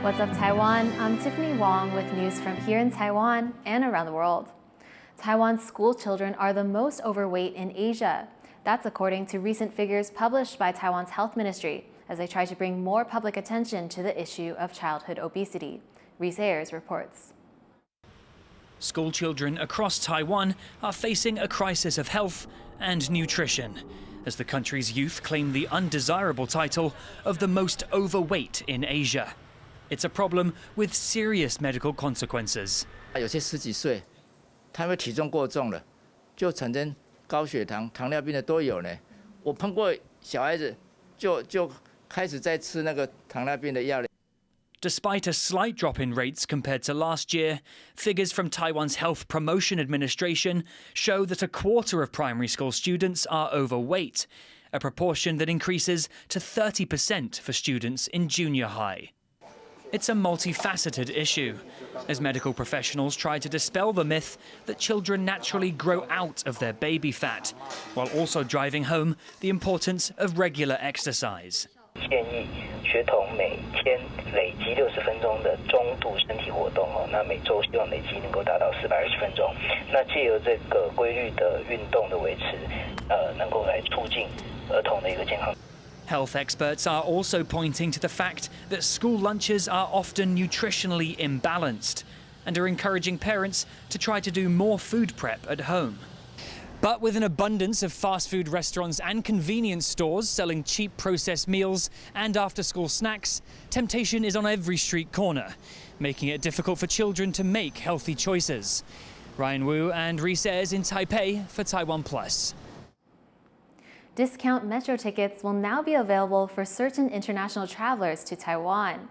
What's up, Taiwan? I'm Tiffany Wong with news from here in Taiwan and around the world. Taiwan's school children are the most overweight in Asia. That's according to recent figures published by Taiwan's health ministry as they try to bring more public attention to the issue of childhood obesity. Reese Ayers reports. School children across Taiwan are facing a crisis of health and nutrition as the country's youth claim the undesirable title of the most overweight in Asia. It's a problem with serious medical consequences. 有些10几岁，他们体重过重了，就产生高血糖、糖尿病的都有呢。我碰过小孩子就开始在吃那个糖尿病的药了。 Despite a slight drop in rates compared to last year, figures from Taiwan's Health Promotion Administration show that a quarter of primary school students are overweight, a proportion that increases to 30% for students in junior high. It's a multifaceted issue, as medical professionals try to dispel the myth that children naturally grow out of their baby fat, while also driving home the importance of regular exercise. 建议学童每天累积60分钟的中度身体活动哦，那每周希望累积能够达到420分钟。那借由这个规律的运动的维持，能够来促进儿童的一个健康。 Health experts are also pointing to the fact that school lunches are often nutritionally imbalanced and are encouraging parents to try to do more food prep at home. But with an abundance of fast food restaurants and convenience stores selling cheap processed meals and after-school snacks, temptation is on every street corner, making it difficult for children to make healthy choices. Ryan Wu and Reese Ayers in Taipei for TaiwanPlus. Discount metro tickets will now be available for certain international travelers to Taiwan.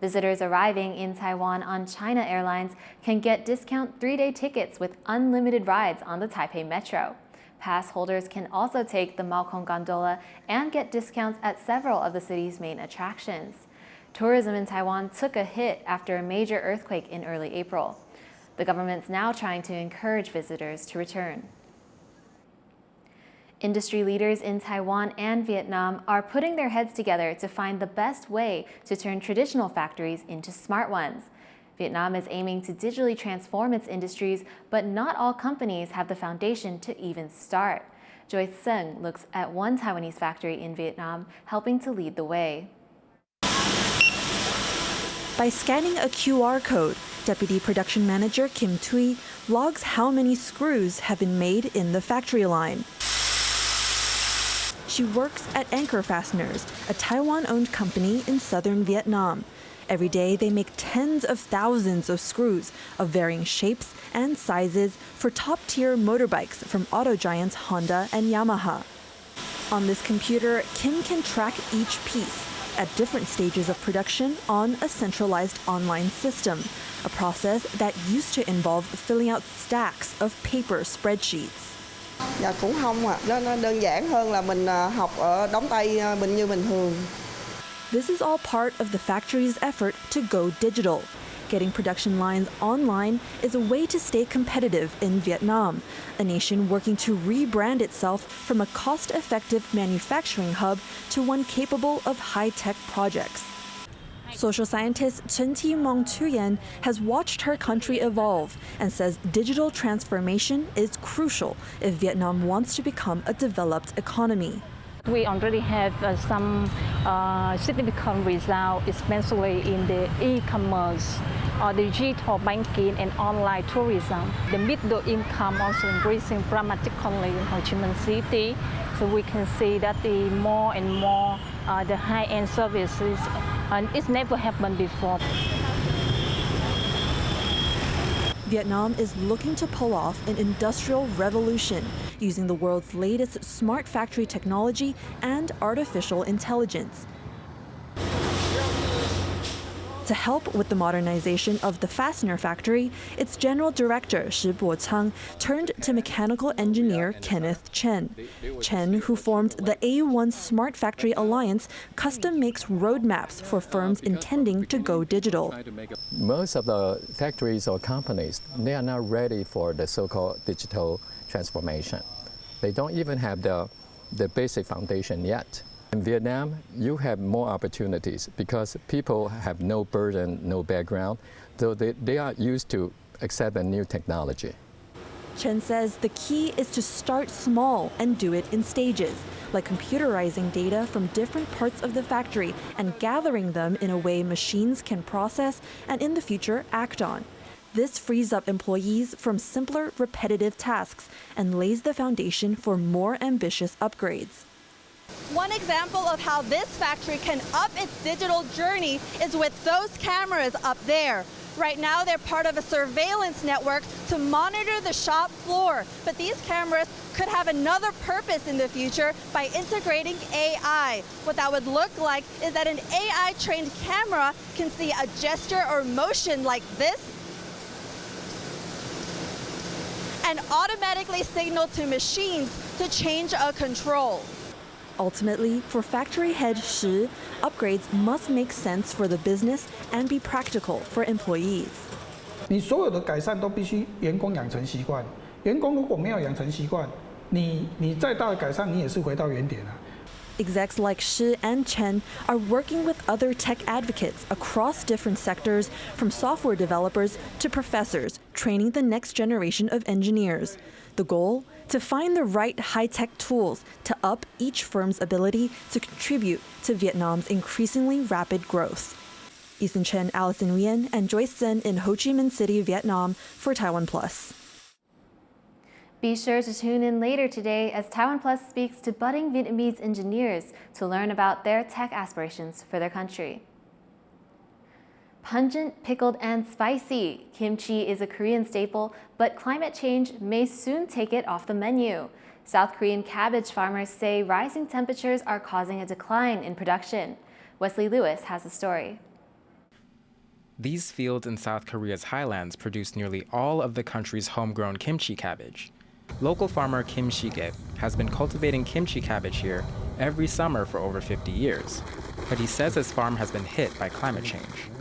Visitors arriving in Taiwan on China Airlines can get discount 3-day tickets with unlimited rides on the Taipei Metro. Pass holders can also take the Maokong Gondola and get discounts at several of the city's main attractions. Tourism in Taiwan took a hit after a major earthquake in early April. The government's now trying to encourage visitors to return. Industry leaders in Taiwan and Vietnam are putting their heads together to find the best way to turn traditional factories into smart ones. Vietnam is aiming to digitally transform its industries, but not all companies have the foundation to even start. Joyce Seng looks at one Taiwanese factory in Vietnam, helping to lead the way. By scanning a QR code, Deputy Production Manager Kim Thuy logs how many screws have been made in the factory line. She works at Anchor Fasteners, a Taiwan-owned company in southern Vietnam. Every day, they make tens of thousands of screws of varying shapes and sizes for top-tier motorbikes from auto giants Honda and Yamaha. On this computer, Kim can track each piece at different stages of production on a centralized online system, a process that used to involve filling out stacks of paper spreadsheets. Dạ cũng không ạ, nó đơn giản hơn là mình học ở đóng tay như bình thường. This is all part of the factory's effort to go digital. Getting production lines online is a way to stay competitive in Vietnam, a nation working to rebrand itself from a cost-effective manufacturing hub to one capable of high-tech projects. Social scientist Chen Ti-mong Thuyen has watched her country evolve and says digital transformation is crucial if Vietnam wants to become a developed economy. We already have some significant results, especially in the e-commerce, digital banking and online tourism. The middle income also increasing dramatically in Ho Chi Minh City. So we can see that the more and more the high-end services, and it's never happened before. Vietnam is looking to pull off an industrial revolution using the world's latest smart factory technology and artificial intelligence. To help with the modernization of the fastener factory, its general director, Shi Bo-chang, turned to mechanical engineer Kenneth Chen. Chen, who formed the A1 Smart Factory Alliance, custom makes roadmaps for firms intending to go digital. Most of the factories or companies, they are not ready for the so-called digital transformation. They don't even have the basic foundation yet. In Vietnam, you have more opportunities because people have no burden, no background, so they are used to accept a new technology. Chen says the key is to start small and do it in stages, like computerizing data from different parts of the factory and gathering them in a way machines can process and in the future act on. This frees up employees from simpler, repetitive tasks and lays the foundation for more ambitious upgrades. One example of how this factory can up its digital journey is with those cameras up there. Right now, they're part of a surveillance network to monitor the shop floor. But these cameras could have another purpose in the future by integrating AI. What that would look like is that an AI-trained camera can see a gesture or motion like this and automatically signal to machines to change a control. Ultimately, for factory head Shi, upgrades must make sense for the business and be practical for employees. 你所有的改善都必须员工养成习惯，员工如果没有养成习惯，你再大的改善，你也是回到原点啊。 Execs like Shi and Chen are working with other tech advocates across different sectors, from software developers to professors, training the next generation of engineers. The goal? To find the right high-tech tools to up each firm's ability to contribute to Vietnam's increasingly rapid growth. Eason Chen, Allison Nguyen, and Joyce Sen in Ho Chi Minh City, Vietnam for TaiwanPlus. Be sure to tune in later today as TaiwanPlus speaks to budding Vietnamese engineers to learn about their tech aspirations for their country. Pungent, pickled, and spicy, kimchi is a Korean staple, but climate change may soon take it off the menu. South Korean cabbage farmers say rising temperatures are causing a decline in production. Wesley Lewis has the story. These fields in South Korea's highlands produce nearly all of the country's homegrown kimchi cabbage. Local farmer Kim Shi-ge has been cultivating kimchi cabbage here every summer for over 50 years, but he says his farm has been hit by climate change.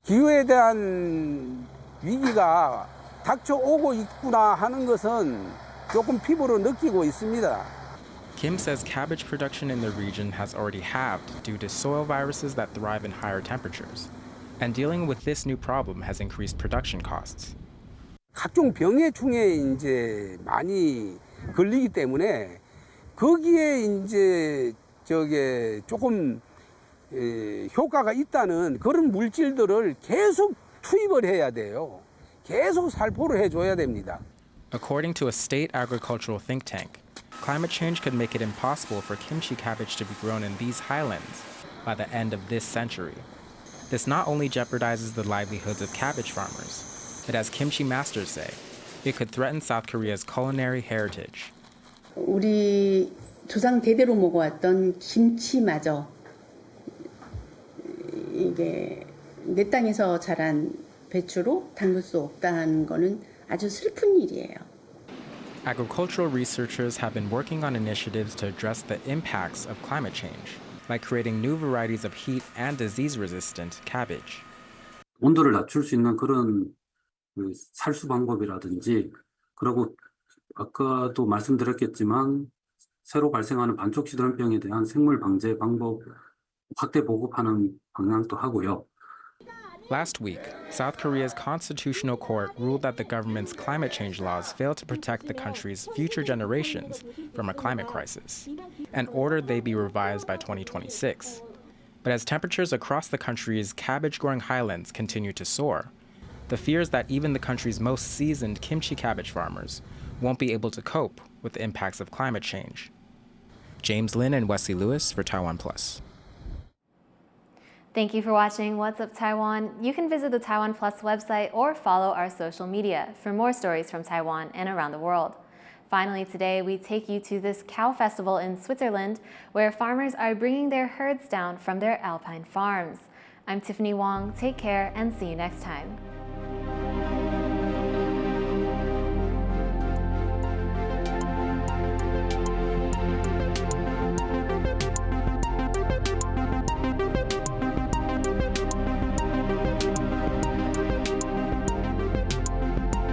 기후에 대한 위기가 닥쳐오고 있구나 하는 것은 조금 피부로 느끼고 있습니다. Kim says cabbage production in the region has already halved due to soil viruses that thrive in higher temperatures. And dealing with this new problem has increased production costs. 각종 병해 충에 이제 많이 걸리기 때문에 거기에 이제 저게 조금 효과가 있다는 그런 물질들을 계속 투입을 해야 돼요. 계속 살포를 해줘야 됩니다. According to a state agricultural think tank, climate change could make it impossible for kimchi cabbage to be grown in these highlands by the end of this century. This not only jeopardizes the livelihoods of cabbage farmers, but as kimchi masters say, it could threaten South Korea's culinary heritage. 우리 조상 대대로 먹어왔던 김치마저 이게 내 땅에서 자란 배추로 담글 수 없다는 거는 아주 슬픈 일이에요. Agricultural researchers have been working on initiatives to address the impacts of climate change, like creating new varieties of heat and disease-resistant cabbage. 온도를 낮출 수 있는 그런 살수 방법이라든지, 그리고 아까도 말씀드렸겠지만 새로 발생하는 반쪽시드름병에 대한 생물 방제 방법 확대 보급하는 방향도 하고요. Last week, South Korea's constitutional court ruled that the government's climate change laws fail to protect the country's future generations from a climate crisis, and ordered they be revised by 2026. But as temperatures across the country's cabbage-growing highlands continue to soar, the fear is that even the country's most seasoned kimchi cabbage farmers won't be able to cope with the impacts of climate change. James Lin and Wesley Lewis for TaiwanPlus. Thank you for watching What's Up Taiwan. You can visit the TaiwanPlus website or follow our social media for more stories from Taiwan and around the world. Finally, today we take you to this cow festival in Switzerland, where farmers are bringing their herds down from their alpine farms. I'm Tiffany Wong. Take care and see you next time.